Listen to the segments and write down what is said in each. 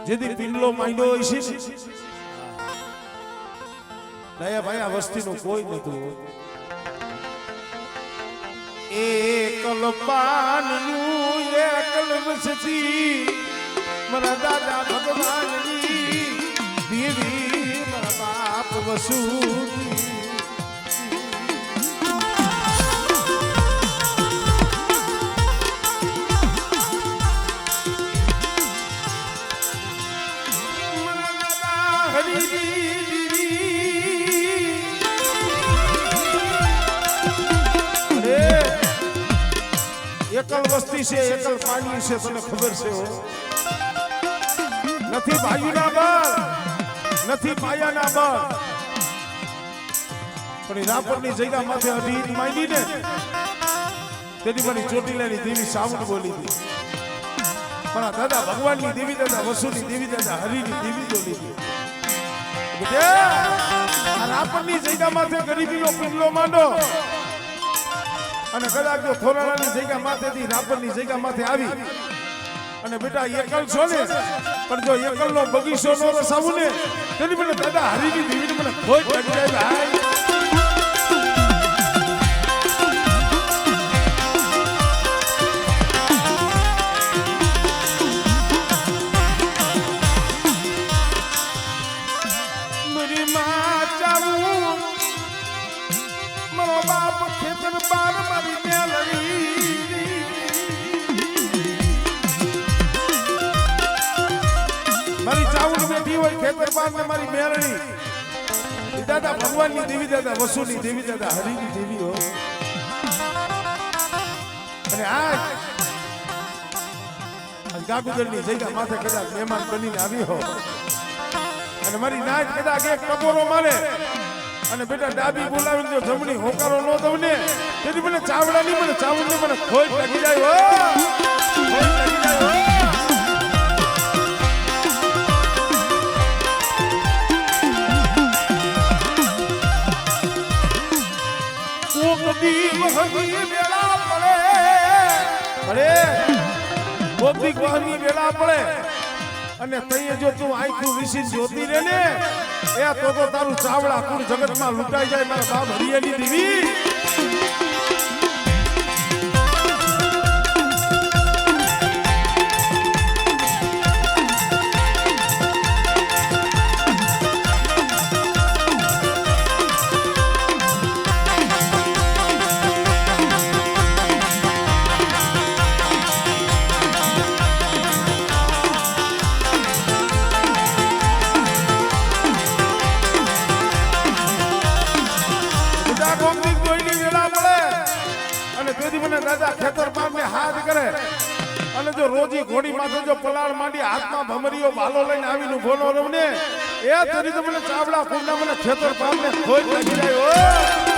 જેથી પિંડલો માંડ્યો હોય છે દયા ભાઈ આ વસ્તીનું કોઈ નતું એકલ પાનનું એકલ વસતી મારા દાદા ભગવાનની દેવી મારા બાપ વસુતી એકલ વસ્તી છે એકલ પાણી છે તને ખબર છે હો નથી ભાઈના બળ નથી પાયાના બળ પણ રાપરની જગ્યા માથે અઢી માંડી ને તેની મારી ચોટીલાની દેવી સાઉન્ડ બોલી હતી પણ દાદા ભગવાનની દેવી દાદા વસુની દેવી દાદા હરિની દેવી બોલી હતી આ રાપરની જગ્યા માથે ગરીબીનો પિંગલો માંડો અને કદાચ જો ખોરાડાની જગ્યા માથેથી રાપરની જગ્યા માથે આવી અને બેટા એકલ છો ને પણ જો એકલનો બગીચો નો રસાવું ને તેની મને દાદા હરીની દેવીને મને ખોટ લાગી જાય ભાઈ મારી માં ચાવું મારો બાપ ખેતર બાર મારી મારી ચાવડ બેઠી હોય ખેતર બાર ને મારી મેરણી દાદા ભગવાનની દેવી દાદા વસુની દેવી દાદા હરિની દેવી હો અને આજ ગાગુદરની જગ્યા માથે કદાચ મહેમાન બનીને આવી હો અને મારી નાચ કદાચ એક ટકોરો મારે અને બેટા ડાબી બોલાવીને જો જમણી હોકારો નો દઉં ને તેથી મને ચાવડાની મને ચાવડની મને ખોટ લાગી જાય હો ખોટ લાગી જાય હો કોકદી વહની વેળા પડે અરે કોકદી વહની વેળા પડે અને તઈએ જો તું આંખું વિસીન જોતી રે ને એ તો તારું ચાવડા કુળ જગતમાં લૂંટાઈ જાય મારા બાપ હરિયાની દેવી દાદા ખેતર પામને હાથ કરે અને જો રોજી ઘોડી માથે જો પલાળ માંડી હાથમાં ભમરીઓ ભાલો લઈને આવીને ભોનો રમને એ તરી તો મને ચાવડા કુંડા મને ખેતર પામને ખોઈ લાગી જાય ઓ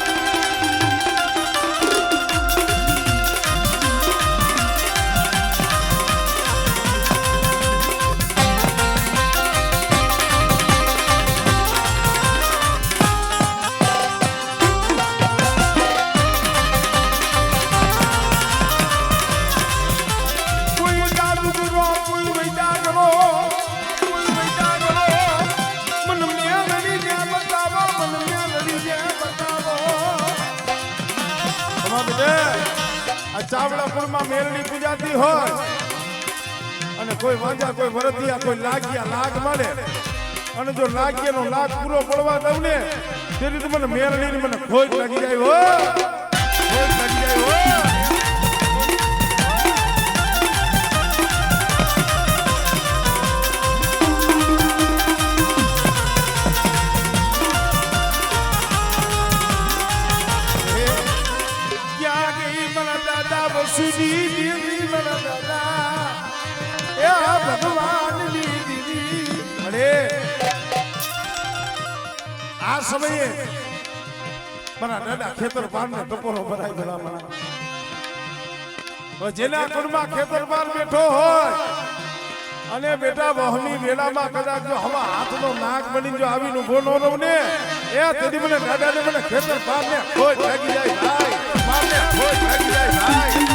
ચાવડાપુરમાં મેલની પૂજાતી હોય અને કોઈ વાંજા કોઈ વરતિયા કોઈ લાગ્યા લાગ મળે અને જો લાગ્યાનો લાગ પૂરો પડવા દઉં ને તેથી તો મને મેલની મને ખોટ લાગી જાય હો ખોટ લાગી જાય હો વસુની દેવી મારા દાદા એ ભગવાનની દેવી અરે આ સમયે મારા દાદા ખેતર બાર ને ટપોરો ભરાય ભલા મારા જેના કુળમાં ખેતર બાર બેઠો હોય અને બેટા વહની વેળામાં કદાચ જો હવા હાથનો નાક બની જો આવીને ઉભો ન રહું ને એ તેથી મને દાદાને મને ખેતર બાર ને ખોટ લાગી જાય ભાઈ બાર ને ખોટ લાગી જાય ભાઈ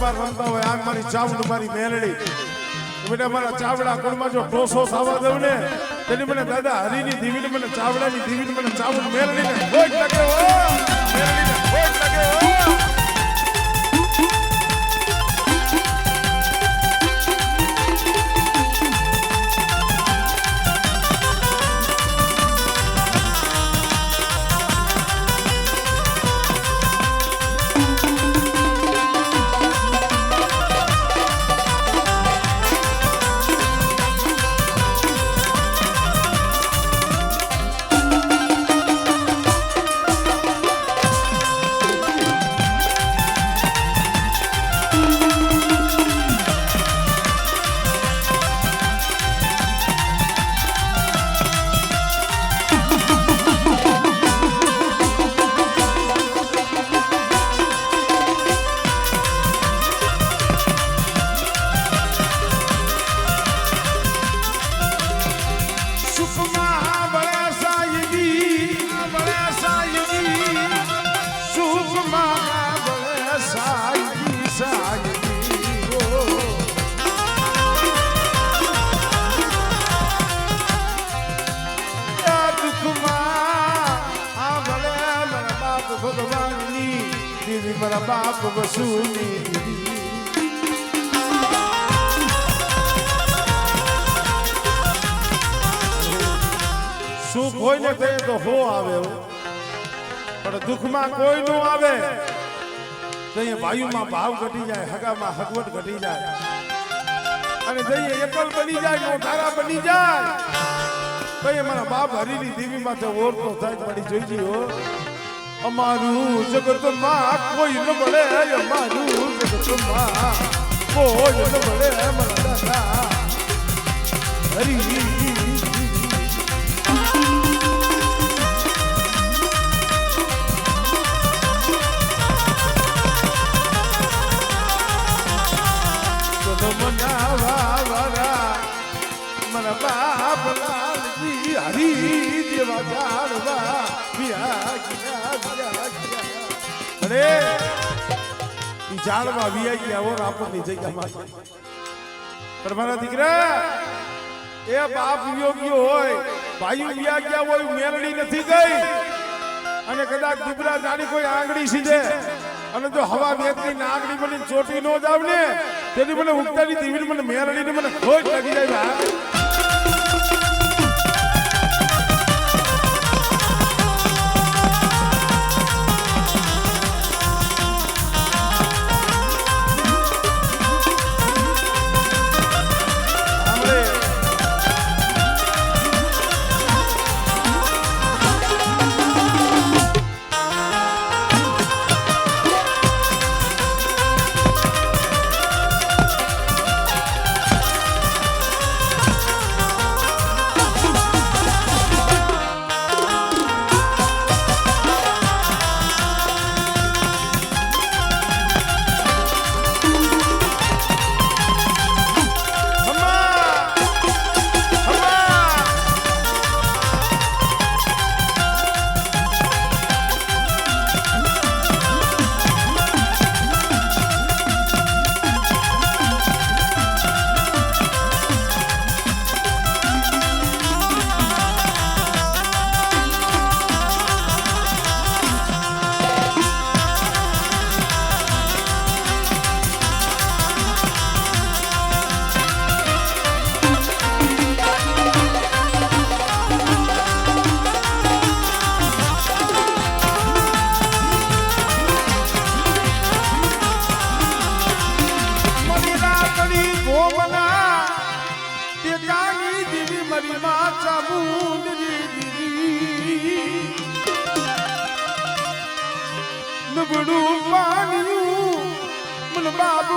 તહેવાર રમતા હોય આ મારી ચાવડ મારી મેલડી બેટા મારા ચાવડા કુળમાં જો ટોસો થવા દઉં ને તેની મને દાદા હરીની દીવીને મને ચાવડાની દીવીને મને ચાવડ મેલડીને ખોટ લાગે હો મેલડીને ખોટ લાગે હો ભગવાનની દીવી મારા બાપ વસુની સુખ હોય ને તે તો હો આવે પણ દુઃખમાં કોઈ નું આવે તો અહીંયા ભાઈઓમાં ભાવ ઘટી જાય હગામાં હગવટ ઘટી જાય અને જઈએ એકલ બની જાય નો તારા બની જાય તો એ મારા બાપ હરીની દીવી માં ઓરતો થાય પડી જોઈજી હો અમારું જગતમાં કોઈ ન મળે અમારું જગતમાં કોઈ ન મળે મારા દાદા હરી મારા બાપ લાલજી હરી જેવા જાણવા અરે જાણવા વિયા ગયા હો આપણની જગ્યામાં પણ મારા દીકરા એ બાપ યોગ્ય હોય ભાઈ વિયા ગયા હોય મેલડી નથી ગઈ અને કદાચ દીકરા જાણી કોઈ આંગળી સીધે અને જો હવા વેચની આંગળી બની ચોટી નો જાવ ને તેની મને ઉગતાની દીવી મને મેલડીને મને ખોટ લાગી જાય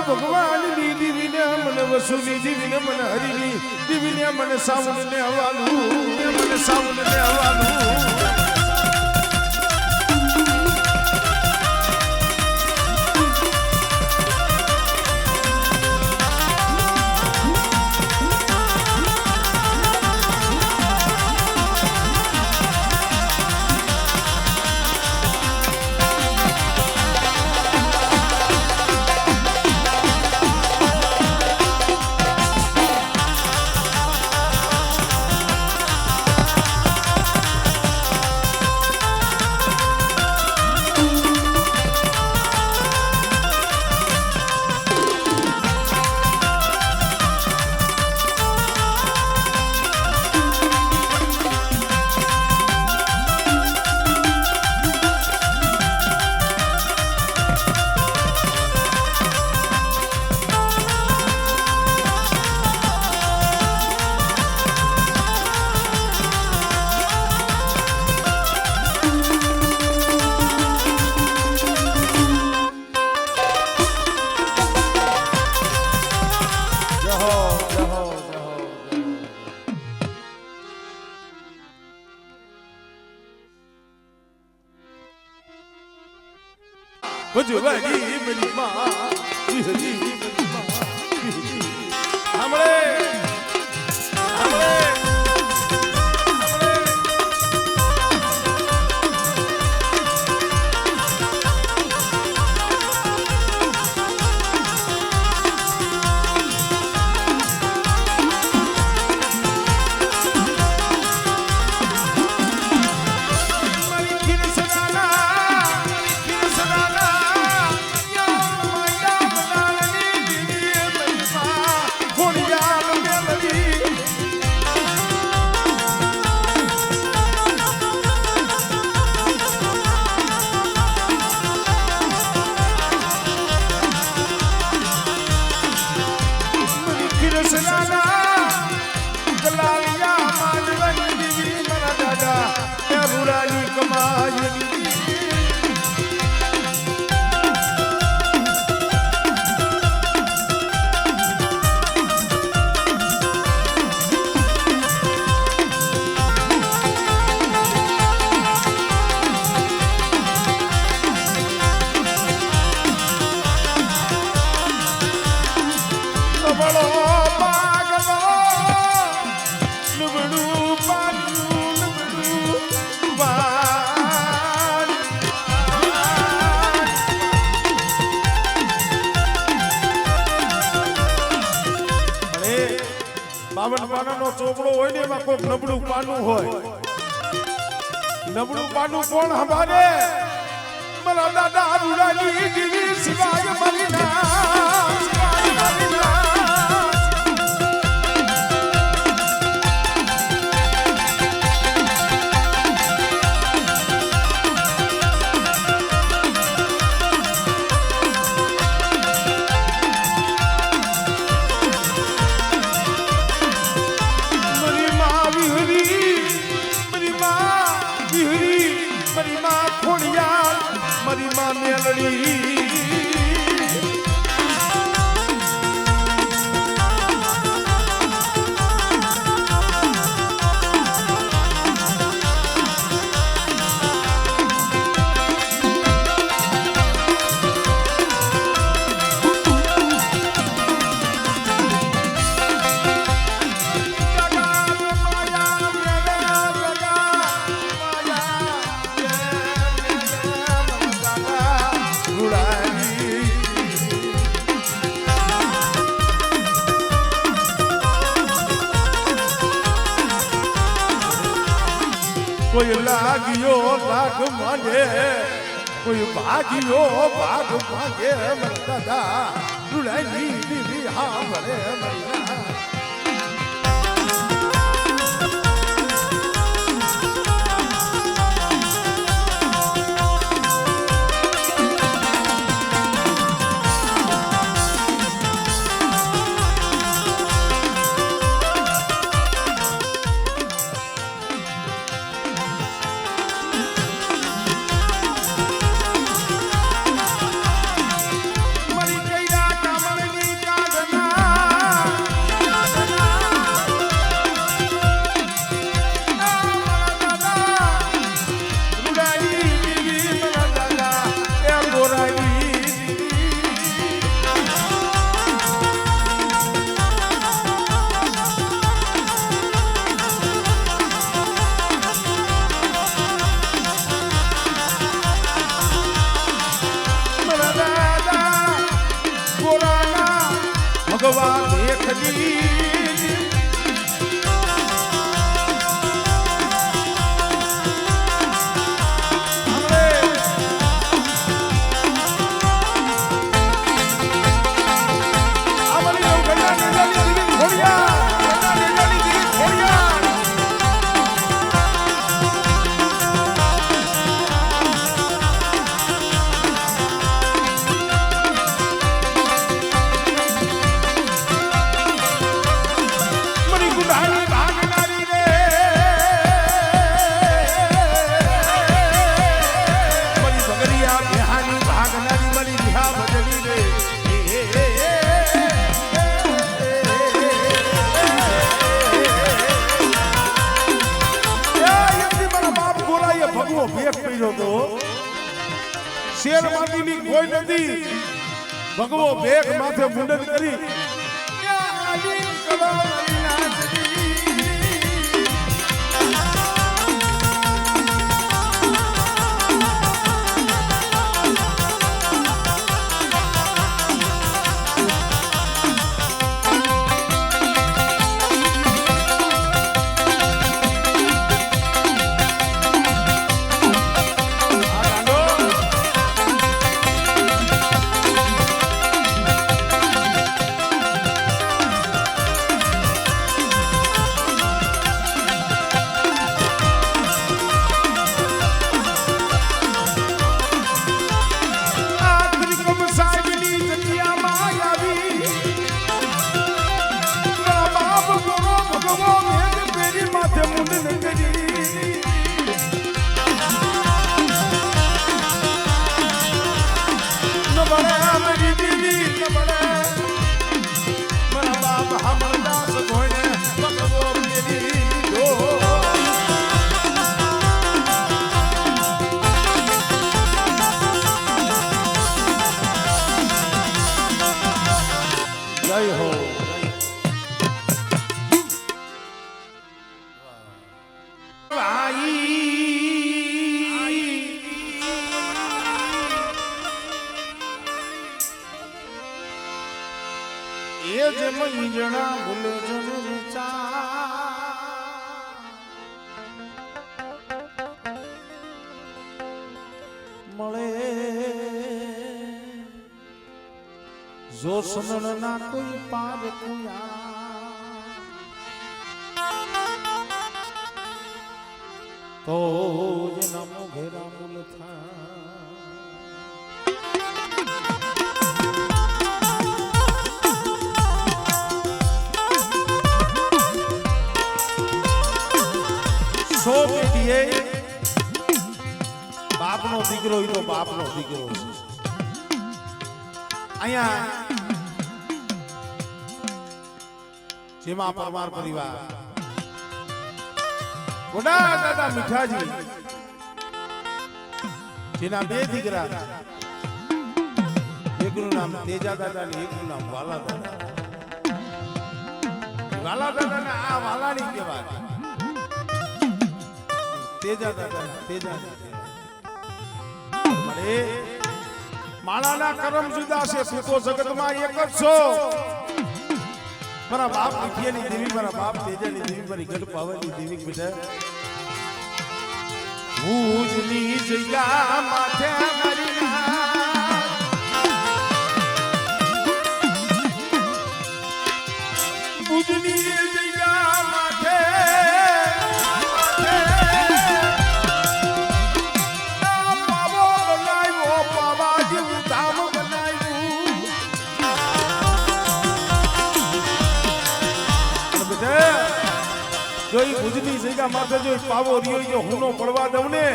ભગવાન ની દીવીને મને વસુની દીવીને મને હરીની દીવીને મને સાવન ને હવાલું મને સાવન ને હવાલું ભજવાડી મારી માં વિહરી મારી માં વિહરી સાંભળે સાંભળે બાવન પાનાનો ચોપડો હોય ને એમાં કોઈ નબળું પાનું હોય નબળું પાનું કોણ સંભાળે મારા દાદા રૂડાની દીવી શિવાય મરીના શિવાય મરીના મારી માં મેલડી કોઈ લાગ્યો લાગ માંગે કોઈ ભાગ્યો ભાગ માંગે મારા દાદા રૂડાની દીવી હા ભલે મૈયા ભગવાન દેખલી શેર માટીની કોઈ નથી ભગવો ભેખ માથે મુંડન કરી મળે જો સનન ના કોઈ પાર તો જેના મોઘેરા મૂલ થા સો પેઢીએ બાપનો દીકરો ઈ તો બાપનો દીકરો છે અહીંયા જેમાં પરમાર પરિવાર ગોડા દાદા મીઠાજી જેના બે દીકરા એકનું નામ તેજા દાદા ને એકનું નામ વાલા દાદા વાલા દાદા ને આ વાલાની કહેવાય તેજા દાદા તેજા અરે માળાના કરમ જુદા છે તું તો જગતમાં એક જ છો મારા બાપ મીઠિયાની દેવી મારા બાપ તેજાની દેવી મારી ગઢ પાવાની દેવી બેટા ભૂજની જગ્યા માથે મારી ભૂજની જગ્યા માથે જોઈ ભુજની જગ્યા માથે જો પાવો રહ્યો જો હુનો પડવા દઉં ને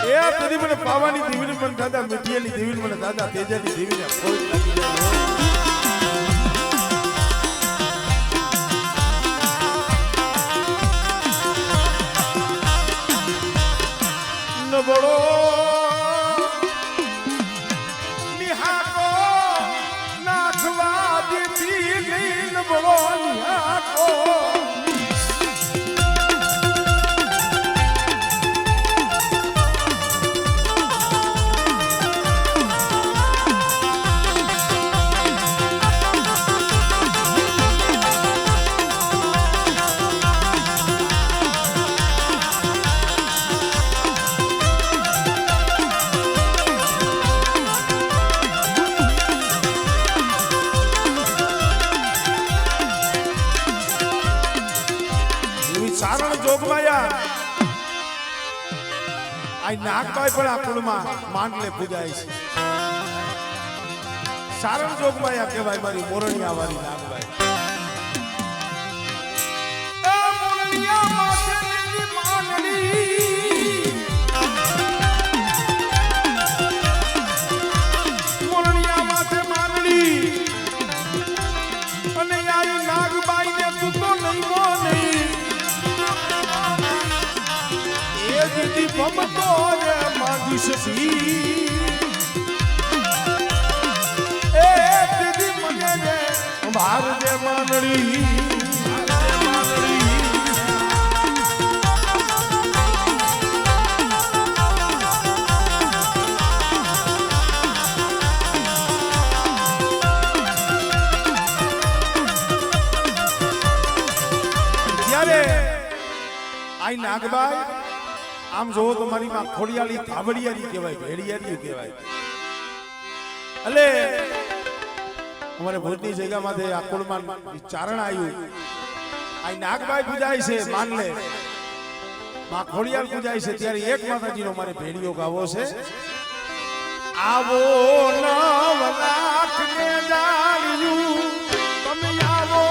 એ તરી મને પાવાની દેવીને મને દાદા મીઠિયાની દેવીને મને દાદા તેજાની દેવીને કોઈ લાગી જાય નબળો નિહાકો નાખવા દેતી ગઈ નબળો નિહાકો સારણ જોગમાયા આ નાગભાઈ પણ આ કુળમાં માંડલે પૂજાય છે સારણ જોગમાયા કહેવાય મારી મોરણિયા વાળી નાગભાઈ મોરણિયા માથેની માંડલી મોરણિયા માથે માંડલી અને યાર નાગબાઈ ને તું તો નહીં દીદી ભમતો રે માંગી સી ભાર દે માનડી આઈ નાગબાઈ આમ જોવો તો મારી માં ખોડિયાળી ધાબડિયારી કહેવાય ભેડિયારી કહેવાય એટલે અમારે ભૂતની જગ્યામાંથી આ કુળમાં ચારણ આવ્યું આઈ નાગબાઈ પૂજાય છે માનલે માં ખોડિયાળ પૂજાય છે ત્યારે એક માતાજીનો મારે ભેડિયો ગાવો છે આવો નવ લાખ ને જાળ્યું તમે આવો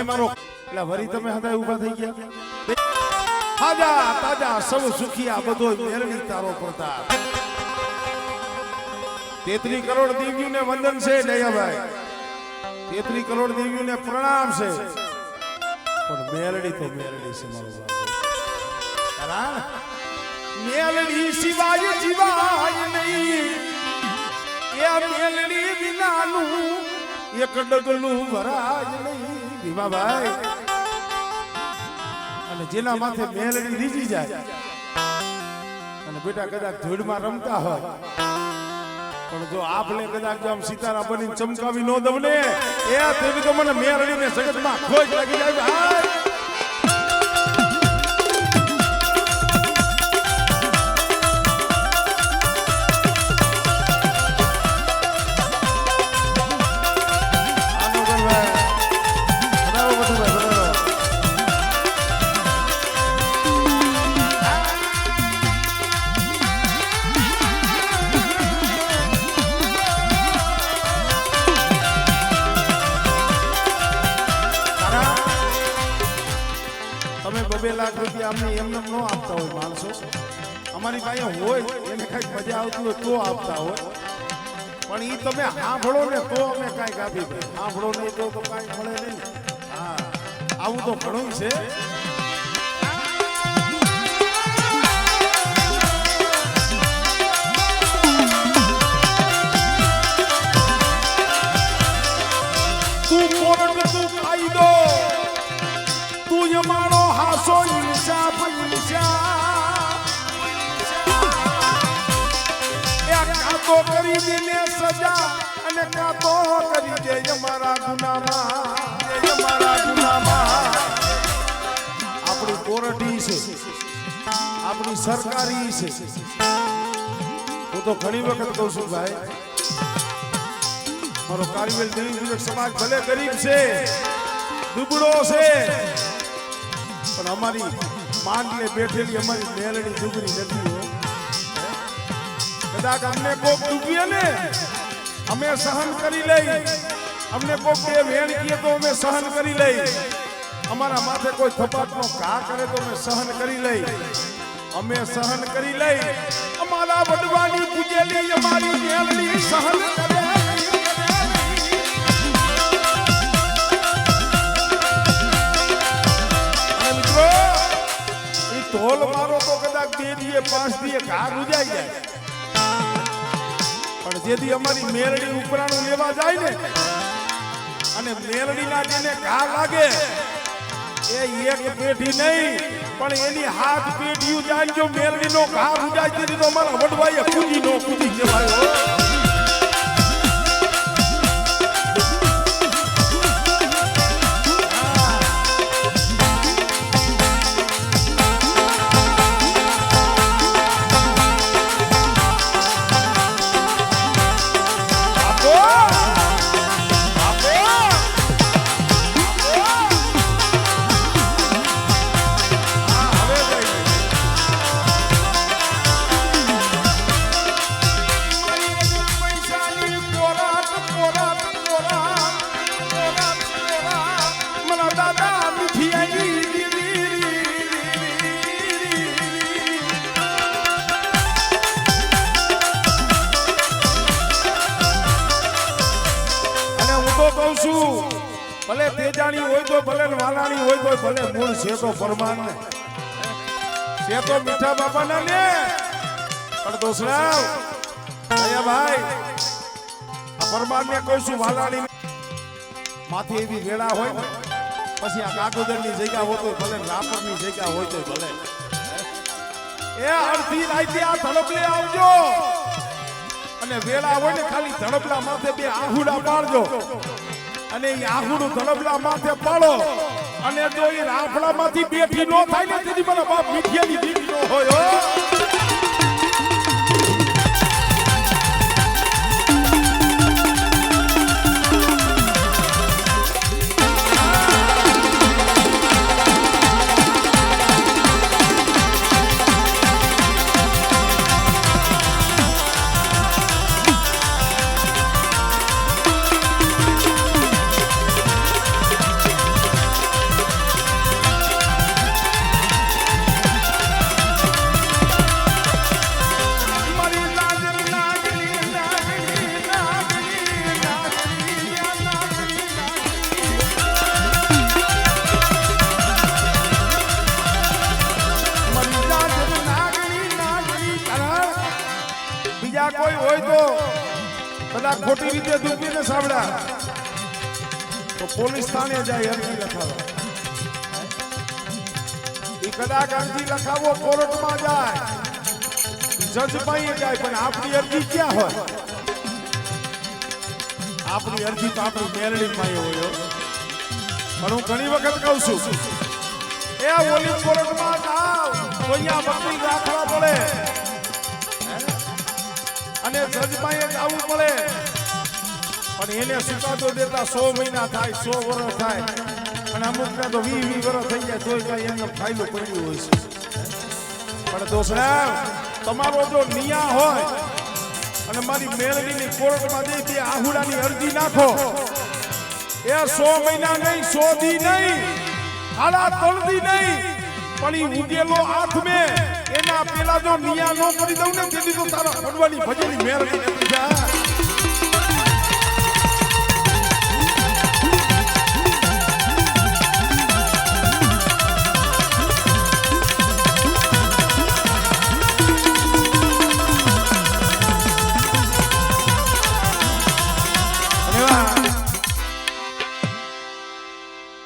મારો એટલે વરી તમે હતા ઊભા થઈ ગયા તાજા તાજા સૌ સુખિયા બધો મેરણી તારો પ્રતાપ 33 કરોડ દેવીઓને વંદન છે દયાભાઈ 33 કરોડ દેવીઓને પ્રણામ છે પણ મેરડી તો મેરડી છે મારો બાપ મેરડી સિવાય જીવાય નહીં એ મેરડી વિનાનું એક ડગલું ભરાય નહીં ભીમાભાઈ અને જેના માથે મેલડી રીજી જાય અને બેટા કદાચ ધૂળમાં રમતા હોય પણ જો આપણે કદાચ આમ સિતારા બનીને ચમકાવી નો દઉં ને એ તેવી તો મને મેલડીને જગતમાં ખોજ લાગી જાય ભાઈ લાખ રૂપિયા અમને એમને ન આપતા હોય માણસો અમારી પાસે હોય એને કઈક મજા આવતી હોય તો આપતા હોય પણ ઈ તમે સાંભળો ને તો અમે કઈક આપી દે સાંભળો નહીં તો કઈ મળે નહીં હા આવું તો ઘણું છે તું કાયદો તું અમારો હાસો ઇન્સાફ કાતો કરી દે સજા અને કાતો કરી દે અમારા ગુનામાં આપણી કોરટી છે આપણી સરકારી છે હું તો ઘણી વખત કહું છું ભાઈ મારો કારવેલ દલિત સમાજ ભલે ગરીબ છે દુબળો છે પણ અમારી માંડલે બેઠેલી અમારી મેલડી દુબળી નથી હો કદાચ અમને કોક ડૂબીએ ને અમે સહન કરી લઈ અમને કોક બે વેણ કીએ તો અમે સહન કરી લઈ અમારા માથે કોઈ થપાટનો ઘા કરે તો અમે સહન કરી લઈ અમે સહન કરી લઈ અમારા વડવાની પૂજેલી અમારી મેલડી સહન કરે મિત્રો એ ઢોલ મારો તો કદાચ 2 દીએ 5 દીએ ઘા રૂજાઈ જાય પણ જેથી અમારી મેરડી ઉપરાણું લેવા જાય ને અને મેરડીના જેને ઘા લાગે એ એક પેઢી નહીં પણ એની હાથ પેઢીયું જાય જો મેરડીનો ઘા રૂજાય તેથી તો અમારા વડવાઈએ કૂદી જવાયો ભલે તેજાણી હોય તો ભલે વાલાણી હોય તો ભલે મૂળ છે તો પરમાન ને છે તો મીઠા બાપા ના ને પણ દોસરાવ દયા ભાઈ આ પરમાન ને કહું છું વાલાણી માથે એવી વેળા હોય ને પછી આ કાગોદર ની જગ્યા હોય તો ભલે રાપર ની જગ્યા હોય તો ભલે એ અડધી રાતે આ ધડપલે આવજો અને વેળા હોય ને ખાલી ધડપલા માથે બે આહુડા પાડજો અને એ આહુડું ધડબલા માથે પાડો અને જો એ રાફડામાંથી બેઠી નો થાય ને તેથી મારા બાપ મીઠિયાની દીકરી નો હોય કોઈ હોય તો કદાચ ખોટી રીતે દુખીને સાંભળા તો પોલીસ થાણે જાય અરજી લખાવા એ કદાચ અરજી લખાવો કોર્ટમાં જાય જજ પાસે જાય પણ આપણી અરજી ક્યાં હોય આપણી અરજી તો આપણી મેરડી પાસે હોય પણ હું ઘણી વખત કહું છું એ ઓલી કોર્ટમાં જાવ તો અહીંયા બકરી રાખવા પડે અને જજ પાસે જવું પડે પણ એને સુકાતો દેતા 100 મહિના થાય 100 વર્ષ થાય અને અમુકને તો 20 વર્ષ થઈ જાય તોય કઈ એને ફાયદો પડ્યો હોય છે પણ દોસ્તા તમારો જો નિયા હોય અને મારી મેળવીની કોર્ટમાં જઈ તે આહુડાની અરજી નાખો એ 100 મહિના નહીં 100 દી નહીં હાડા 3 દી નહીં પણ ઈ ઉગેલો હાથ મે એના પેલા જો નિયા નો કરી દઉં ને તેથી તો તારા ભગવાની ભજેલી મેળવી નથી જા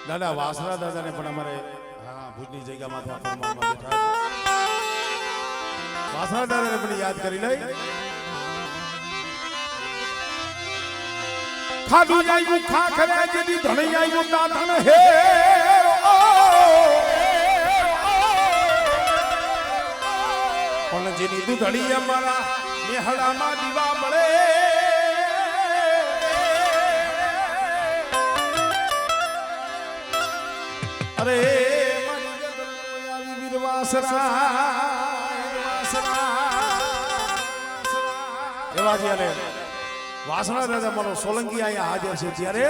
દાદા વાસણા દાદાને પણ અમારે હા ભુજની જગ્યામાંથી આ ફરમાનમાં બેઠા છે વાસણા દાદાને પણ યાદ કરી લઈ ખાધું આવ્યું ખા ખરે જેથી ધણી આવ્યું તા ધણ હે પણ જેની દૂધળી અમારા મેહડામાં દીવા મળે અરે મારી એવા જ્યારે વાસણા દાદા મારો સોલંકી અહીંયા હાજર છે ત્યારે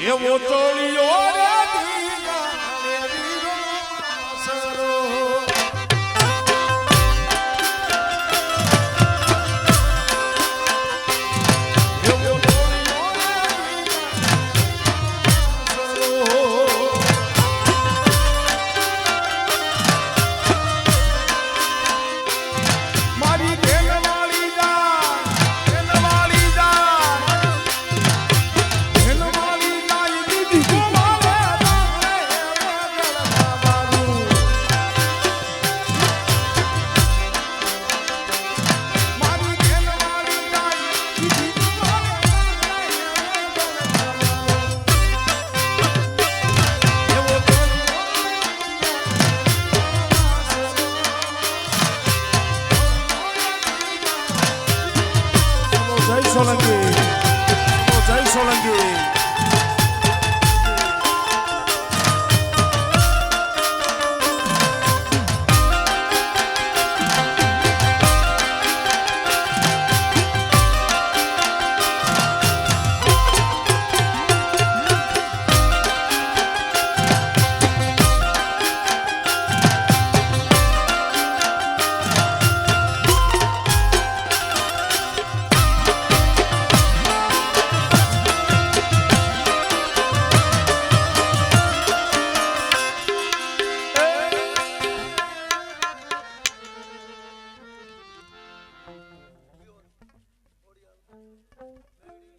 એવો ચોળિયો રે Solange, Solange.